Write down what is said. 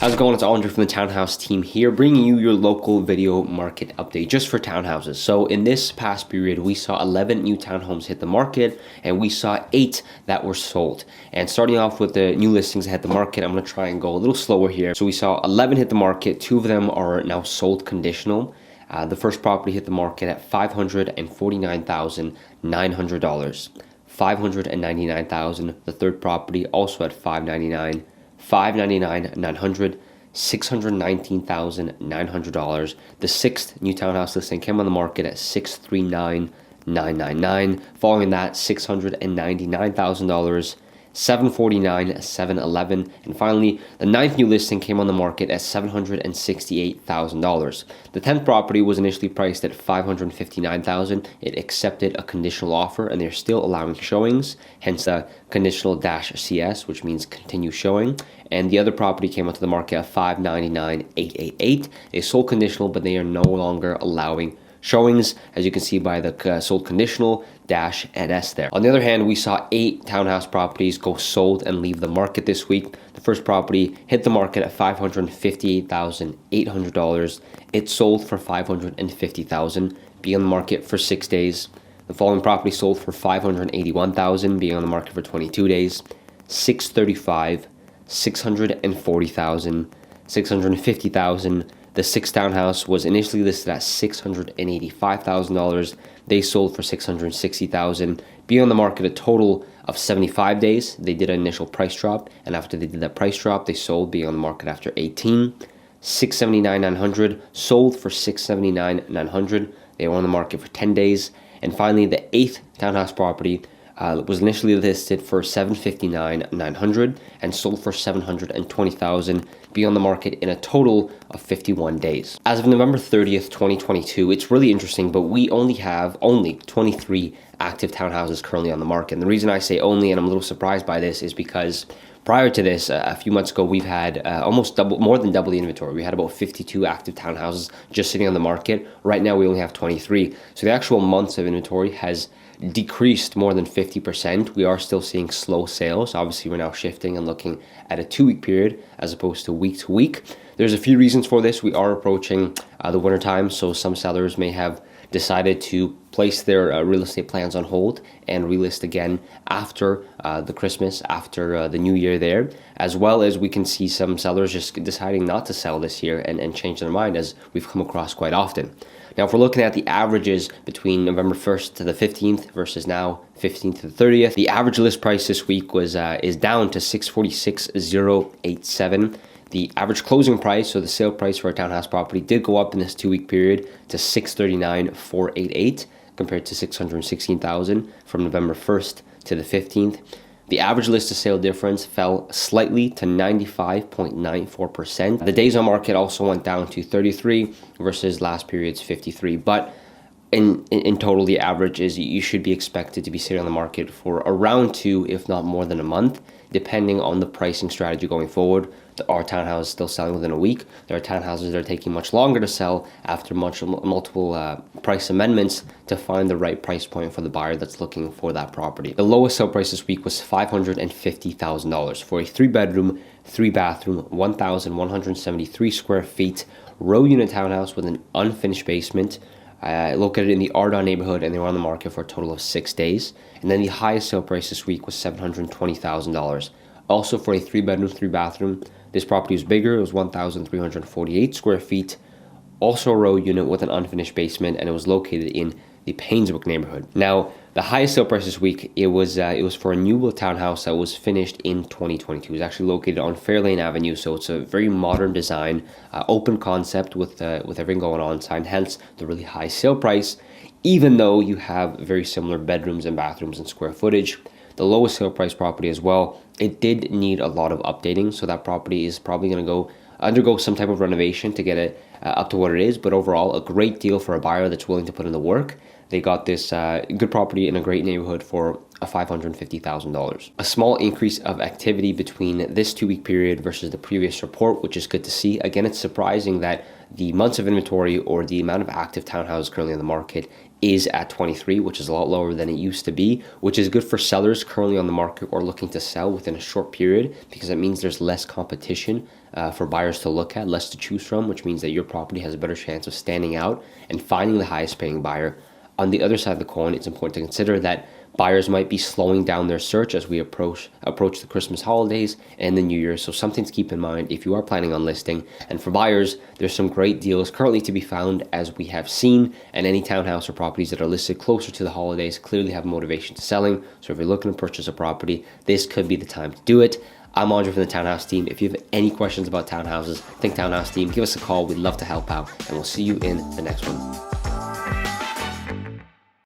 How's it going? It's Andre from the Townhouse team here, bringing you your local video market update just for townhouses. So in this past period, we saw 11 new townhomes hit the market, and we saw 8 that were sold. And starting off with the new listings that hit the market, I'm going to try and go a little slower here. So we saw 11 hit the market. 2 of them are now sold conditional. The first property hit the market at $549,900. $599,000. The third property also at $599,900. $599,900, $619,900. The sixth new townhouse listing came on the market at $639,999. Following that, $699,000, $749,000, $711,000, and finally, the ninth new listing came on the market at $768,000. The 10th property was initially priced at $559,000. It accepted a conditional offer, and they're still allowing showings, hence the conditional -CS, which means continue showing. And the other property came onto the market at $599,888. They sold conditional, but they are no longer allowing showings, as you can see by the sold conditional -NS there. On the other hand, we saw 8 townhouse properties go sold and leave the market this week. The first property hit the market at $558,800. It sold for $550,000, being on the market for 6 days. The following property sold for $581,000, being on the market for 22 days. 635, $640,000, $650,000. The sixth townhouse was initially listed at $685,000. They sold for $660,000. Being on the market a total of 75 days. They did an initial price drop, and after they did that price drop, they sold, being on the market after 18. $679,900, sold for $679,900. They were on the market for 10 days. And finally, the 8th townhouse property was initially listed for $759,900 and sold for $720,000, being on the market in a total of 51 days. As of November 30th, 2022, it's really interesting, but we only have 23 active townhouses currently on the market. And the reason I say only, and I'm a little surprised by this, is because prior to this, a few months ago, we've had more than double the inventory. We had about 52 active townhouses just sitting on the market. Right now, we only have 23. So the actual months of inventory has decreased more than 50%. We are still seeing slow sales. Obviously, we're now shifting and looking at a 2-week period as opposed to week to week. There's a few reasons for this. We are approaching the winter time, so some sellers may have decided to place their real estate plans on hold and relist again after the Christmas, after the new year there, as well as we can see some sellers just deciding not to sell this year and change their mind, as we've come across quite often. Now, if we're looking at the averages between November 1st to the 15th versus now 15th to the 30th, the average list price this week is down to $646,087. The average closing price, so the sale price for a townhouse property, did go up in this 2-week period to $639,488 compared to $616,000 from November 1st to the 15th. The average list to sale difference fell slightly to 95.94%. The days on market also went down to 33 versus last period's 53. But in total, the average is you should be expected to be sitting on the market for around 2, if not more than a month, depending on the pricing strategy going forward. There are townhouses still selling within a week. There are townhouses that are taking much longer to sell after multiple price amendments to find the right price point for the buyer that's looking for that property. The lowest sale price this week was $550,000 for a 3-bedroom, 3-bathroom, 1,173 square feet row unit townhouse with an unfinished basement, located in the Ardon neighborhood, and they were on the market for a total of 6 days. And then the highest sale price this week was $720,000. Also for a 3-bedroom, 3-bathroom. This property was bigger. It was 1,348 square feet. Also a row unit with an unfinished basement, and it was located in the Painesbrook neighborhood. Now, the highest sale price this week, it was for a new townhouse that was finished in 2022. It was actually located on Fairlane Avenue, so it's a very modern design, open concept with everything going on inside, hence the really high sale price, even though you have very similar bedrooms and bathrooms and square footage. The lowest sale price property as well, it did need a lot of updating, so that property is probably going to undergo some type of renovation to get it up to what it is, but overall, a great deal for a buyer that's willing to put in the work. they got this good property in a great neighborhood for $550,000. A small increase of activity between this 2-week period versus the previous report, which is good to see. Again, it's surprising that the months of inventory or the amount of active townhouses currently on the market is at 23, which is a lot lower than it used to be, which is good for sellers currently on the market or looking to sell within a short period, because it means there's less competition for buyers to look at, less to choose from, which means that your property has a better chance of standing out and finding the highest paying buyer. On the other side of the coin, it's important to consider that buyers might be slowing down their search as we approach the Christmas holidays and the New Year. So something to keep in mind if you are planning on listing. And for buyers, there's some great deals currently to be found, as we have seen, and any townhouse or properties that are listed closer to the holidays clearly have motivation to selling. So if you're looking to purchase a property, this could be the time to do it. I'm Andre from the Townhouse Team. If you have any questions about townhouses, think Townhouse Team, give us a call. We'd love to help out, and we'll see you in the next one.